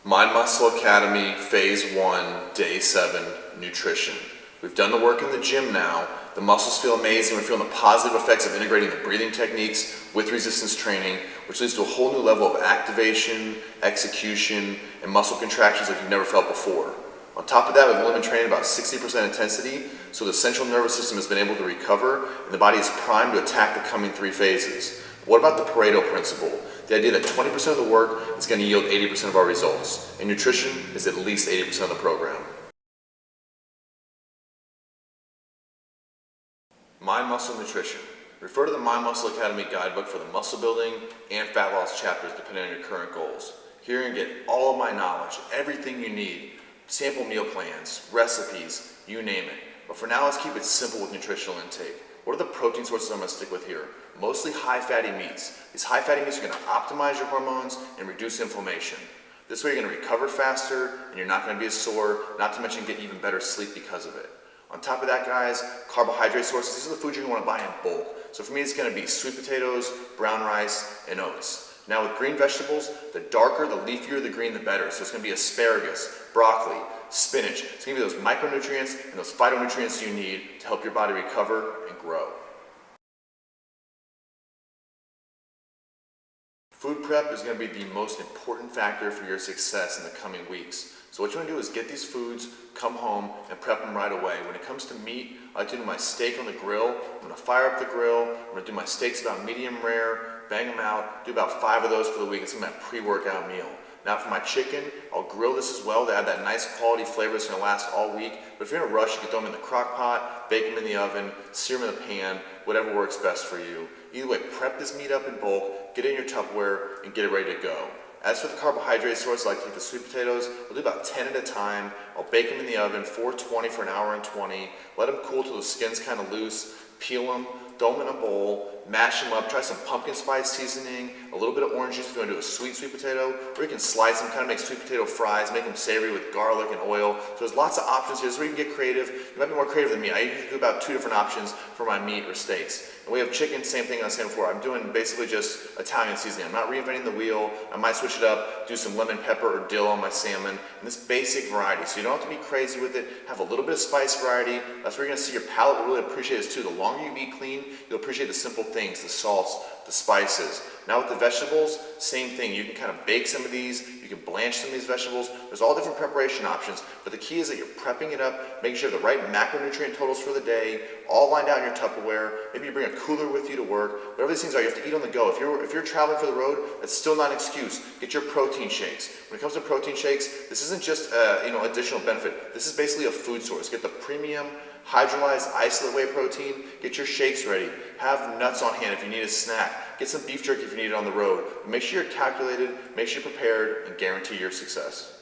Mind Muscle Academy Phase 1, Day 7, Nutrition. We've done the work in the gym now. The muscles feel amazing. We're feeling the positive effects of integrating the breathing techniques with resistance training, which leads to a whole new level of activation, execution, and muscle contractions like you've never felt before. On top of that, we've only been training about 60% intensity, so the central nervous system has been able to recover, and the body is primed to attack the coming 3 phases. What about the Pareto principle? The idea that 20% of the work is going to yield 80% of our results, and nutrition is at least 80% of the program. Mind Muscle Nutrition. Refer to the Mind Muscle Academy guidebook for the muscle building and fat loss chapters depending on your current goals. Here you can get all of my knowledge, everything you need, sample meal plans, recipes, you name it. But for now, let's keep it simple with nutritional intake. What are the protein sources I'm going to stick with here? Mostly high fatty meats. These high fatty meats are going to optimize your hormones and reduce inflammation. This way you're going to recover faster and you're not going to be as sore, not to mention get even better sleep because of it. On top of that, guys, carbohydrate sources, these are the foods you're going to want to buy in bulk. So for me, it's going to be sweet potatoes, brown rice, and oats. Now with green vegetables, the darker, the leafier the green, the better. So it's going to be asparagus, broccoli, spinach. It's going to be those micronutrients and those phytonutrients you need to help your body recover and grow. Food prep is going to be the most important factor for your success in the coming weeks. So what you want to do is get these foods, come home, and prep them right away. When it comes to meat, I like to do my steak on the grill. I'm going to fire up the grill. I'm going to do my steaks about medium rare, bang them out, do about 5 of those for the week. It's going to be my pre-workout meal. Now for my chicken, I'll grill this as well to add that nice quality flavor that's going to last all week. But if you're in a rush, you can throw them in the crock pot, bake them in the oven, sear them in the pan, whatever works best for you. Either way, prep this meat up in bulk, get it in your Tupperware, and get it ready to go. As for the carbohydrate source, I like to take the sweet potatoes. We'll do about 10 at a time. I'll bake them in the oven, 420 for an hour and 20. Let them cool till the skin's kind of loose. Peel them, throw them in a bowl, mash them up, try some pumpkin spice seasoning, a little bit of orange juice if you want to do a sweet potato, or you can slice them, kind of make sweet potato fries, make them savory with garlic and oil. So there's lots of options here. This is where you can get creative. You might be more creative than me. I usually do about 2 different options for my meat or steaks. And we have chicken, same thing I was saying before. I'm doing basically just Italian seasoning. I'm not reinventing the wheel. I might switch it up, do some lemon pepper or dill on my salmon, and this basic variety. So you don't have to be crazy with it. Have a little bit of spice variety. That's where you're going to see your palate will really appreciate this too. The longer you eat clean, you'll appreciate the simple things, the salts, the spices. Now with the vegetables, same thing. You can kind of bake some of these, you can blanch some of these vegetables. There's all different preparation options, but the key is that you're prepping it up, making sure you have the right macronutrient totals for the day, all lined out in your Tupperware. Maybe you bring a cooler with you to work. Whatever these things are, you have to eat on the go. If you're traveling for the road, that's still not an excuse. Get your protein shakes. When it comes to protein shakes, this isn't just additional benefit. This is basically a food source. Get the premium hydrolyzed isolate whey protein. Get your shakes ready. Have nuts on hand if you need a snack. Get some beef jerky if you need it on the road. But make sure you're calculated, make sure you're prepared, and guarantee your success.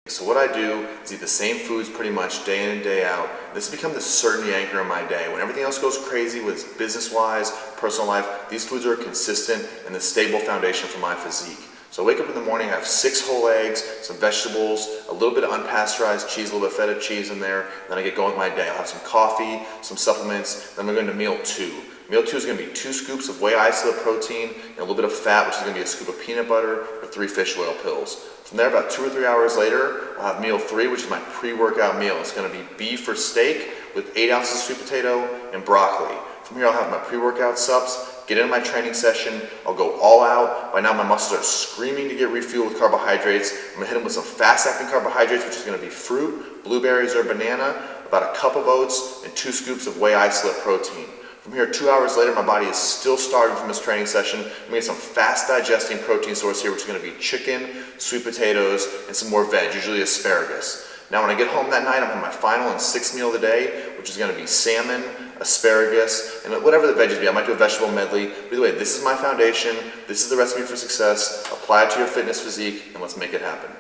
So what I do is eat the same foods pretty much day in and day out. This has become the certainty anchor in my day. When everything else goes crazy with business-wise, personal life, these foods are consistent and the stable foundation for my physique. So I wake up in the morning, I have 6 whole eggs, some vegetables, a little bit of unpasteurized cheese, a little bit of feta cheese in there, then I get going with my day. I'll have some coffee, some supplements, then I'm going to meal 2. Meal 2 is going to be 2 scoops of whey isolate protein and a little bit of fat, which is going to be a scoop of peanut butter or 3 fish oil pills. From there, about 2 or 3 hours later, I'll have meal 3, which is my pre-workout meal. It's going to be beef or steak with 8 ounces of sweet potato and broccoli. From here, I'll have my pre-workout subs, get into my training session, I'll go all out. By now my muscles are screaming to get refueled with carbohydrates. I'm going to hit them with some fast-acting carbohydrates, which is going to be fruit, blueberries or banana, about a cup of oats, and 2 scoops of whey isolate protein. From here, 2 hours later, my body is still starving from this training session. I'm going to get some fast-digesting protein source here, which is going to be chicken, sweet potatoes, and some more veg, usually asparagus. Now when I get home that night, I'm having my final and 6th meal of the day, which is going to be salmon, asparagus, and whatever the veggies be. I might do a vegetable medley. But either way, this is my foundation. This is the recipe for success. Apply it to your fitness physique, and let's make it happen.